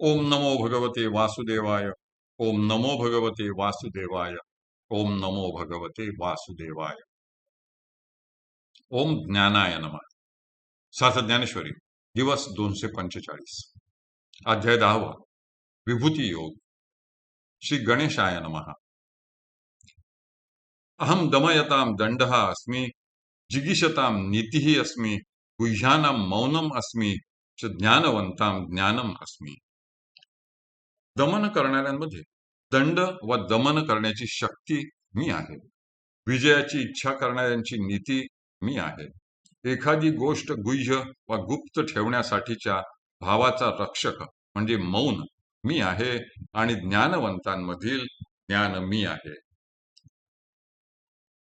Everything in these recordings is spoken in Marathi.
ओम नमो भगवते वासुदेवाय. ओम नमो भगवते वासुदेवाय. ओम नमो भगवते वासुदेवाय. ओम ज्ञानाय नमः. साथ ज्ञानेश्वरी. दिवस 245. अध्याय 10. विभूती योग. श्री गणेशाय नमः. अहम दमयतां दंडः अस्मि, जिगीषतां नीतिः अस्मि, गुह्यानां मौनम अस्मि, च ज्ञानवंतां ज्ञानम अस्मि. दमन करणाऱ्यांमध्ये दंड व दमन करण्याची शक्ती मी आहे. विजयाची इच्छा करणाऱ्यांची नीती मी आहे. एखादी गोष्ट गुह्य व गुप्त ठेवण्यासाठीच्या भावाचा रक्षक म्हणजे मौन मी आहे आणि ज्ञानवंतांमधील ज्ञान मी आहे.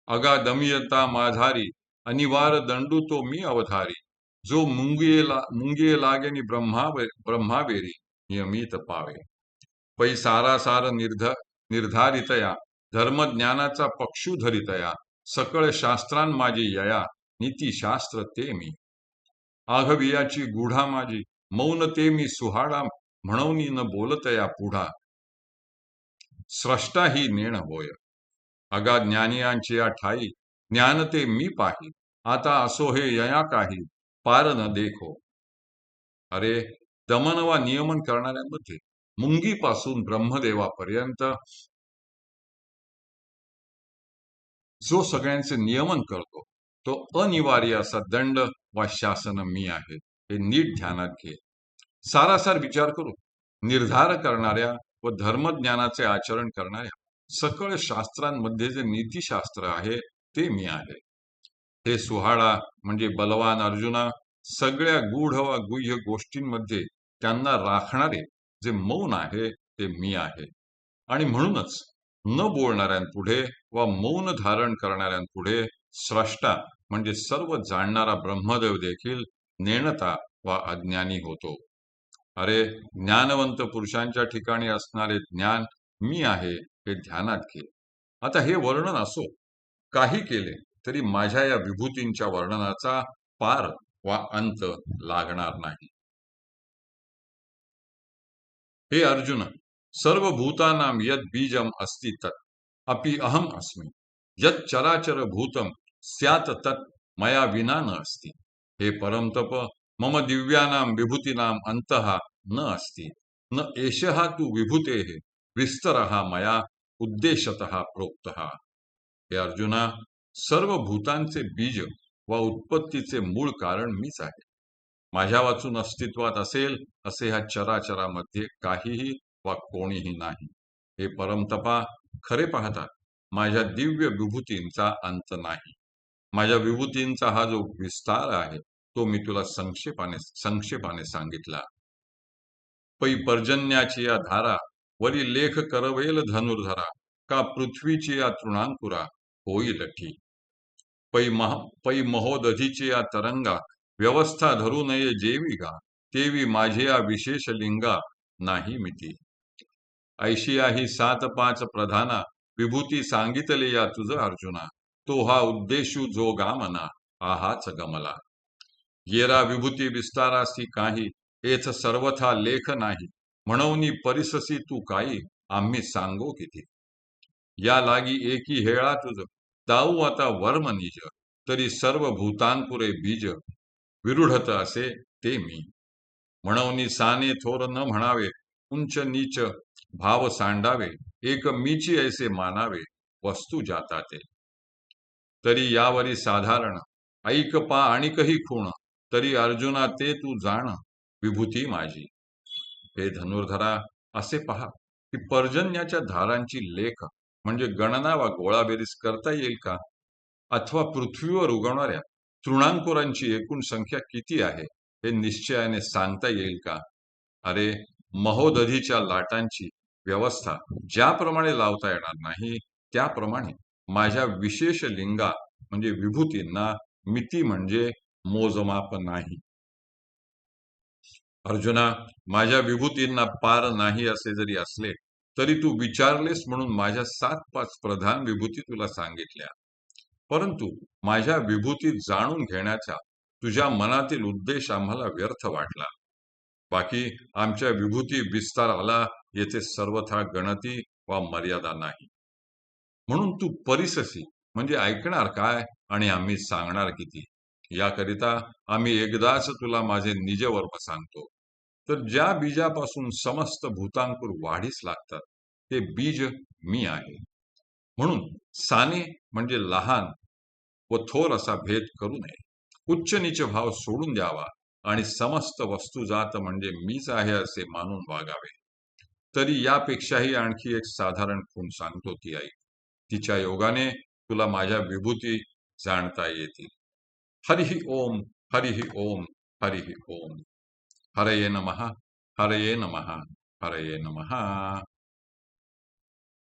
अगादमियता माझारी, अनिवार दंडू तो मी अवधारी. जो मुंगिये लागेनी ब्रह्मावेरी, नियमित पावे. पै सारासार निर्धारितया, धर्मज्ञानाचा पक्षू धरितया, सकळ शास्त्रां माझी यया, नीतिशास्त्र ते मी. आघवियाची गुढा माझी, मौन ते मी सुहाडा, म्हणून न बोलतया पुढा. स्रष्टा ही नेण होय. अगा ज्ञानियांची या ठाई, ज्ञान ते मी पाही. आता असो हे यया काही, पार न देखो. अरे, दमन वा नियमन करणाऱ्यांमध्ये मुंगीपासून ब्रह्मदेवापर्यंत जो सगळ्यांचे नियमन करतो, तो अनिवार्य असा दंड वा शासन मी आहे. हे नीट ध्यानात घे. सारासार विचार करून निर्धार करणाऱ्या व धर्मज्ञानाचे आचरण करणाऱ्या सकळ शास्त्रांमध्ये जे नीतिशास्त्र आहे ते मी आहे. हे सुहाळा म्हणजे बलवान अर्जुना, सगळ्या गूढ व गुह्य गोष्टींमध्ये त्यांना राखणारे जे मौन आहे ते मी आहे. आणि म्हणूनच न बोलणाऱ्यांपुढे व मौन धारण करणाऱ्यांपुढे स्रष्टा म्हणजे सर्व जाणणारा ब्रह्मदेव देखील नेणता वा अज्ञानी होतो. अरे, ज्ञानवंत पुरुषांच्या ठिकाणी असणारे ज्ञान मी आहे हे ध्यानात घे. आता हे वर्णन असो, काही केले तरी माझ्या या विभूतींच्या वर्णनाचा पार वा अंत लागणार नाही. हे अर्जुन, सर्व भूतानां यद बीजम अस्ति तत् अपि अहम अस्मि. यद चराचर भूतम स्यात् तत् मया विना न अस्ति. हे परमतप, मम दिव्यानां विभूतीनां अंतः न अस्ति. न एषः तु विभूतेः विस्तरः मया उद्देशतः प्रोक्तः. हे अर्जुना, सर्व भूतांचे बीज व उत्पत्तीचे मूळ कारण मीच आहे. माझ्या वाचून अस्तित्वात असेल असे ह्या चराचरामध्ये काहीही वा कोणीही नाही. हे परमतपा, खरे पाहता माझ्या दिव्य विभूतींचा अंत नाही. माझ्या विभूतींचा हा जो विस्तार आहे तो मी तुला संक्षेपाने सांगितला. पै पर्जन्याची या धारा, वरी लेख करवेल धनुर्धरा, का पृथ्वीची या तृणांकुरा होईल ठी. पै महोदधीची या तरंगा, व्यवस्था धरू नये जेवी गा, तेवी माझे या विशेष लिंगा नाही मिती. ऐशिया ही 7-5 प्रधाना, विभूती सांगितले या तुझ अर्जुना, तो हा उद्देशू जो गामना, आहाच गमला. येरा विभूती विस्तारासी काही, येथ सर्वथा लेख नाही, म्हणून परिससी तू काही, आम्ही सांगो किती. या लागी एकी हेळा तुझ, दाऊ आता वर्म निज, तरी सर्व भूतांपुरे बीज, विरूढत असे ते मी. म्हणून साने थोर न म्हणावे, उंच नीच भाव सांडावे, एक मीची ऐसे मानावे, वस्तू जाता ते. तरी यावरी साधारण, ऐक पा आणिकही खूण, तरी अर्जुना ते तू जाण, विभूती माझी. हे धनुर्धरा, असे पहा की पर्जन्याच्या धारांची लेख म्हणजे गणना वा गोळाबेरीज करता येईल का? अथवा पृथ्वीवर उगवणाऱ्या तृणांकुरांची एकूण संख्या किती आहे हे निश्चयाने सांगता येईल का? अरे, महोदधीच्या लाटांची व्यवस्था ज्याप्रमाणे लावता येणार नाही, त्याप्रमाणे माझ्या विशेष लिंगा म्हणजे विभूतींना मिती म्हणजे मोजमाप नाही. अर्जुना, माझ्या विभूतींना पार नाही असे जरी असले तरी तू विचारलेस म्हणून माझ्या 7-5 प्रधान विभूती तुला सांगितल्या. परंतु माझ्या विभूती जाणून घेण्याचा तुझ्या मनातील उद्देश आम्हाला व्यर्थ वाटला. बाकी आमच्या विभूती विस्ताराला येथे सर्वथा गणती वा मर्यादा नाही. म्हणून तू परिससी म्हणजे ऐकणार काय आणि आम्ही सांगणार किती, याकरिता आम्ही एकदाच तुला माझे निजवर्म सांगतो. तर ज्या बीजापासून समस्त भूतांकुर वाढीस लागतात, ते बीज मी आहे. म्हणून साने म्हणजे लहान व थोर असा भेद करू नये. उच्च नीच भाव सोडून द्यावा आणि समस्त वस्तुजात म्हणजे मीच आहे असे मानून वागावे. तरी यापेक्षाही आणखी एक साधारण खूण सांगतो ती आई. तिच्या योगाने तुला माझ्या विभूती जाणता येतील. हरिः ओम, हरिः ओम, हरिः ओम. हरये नमः, हरये नमः, हरये नमः.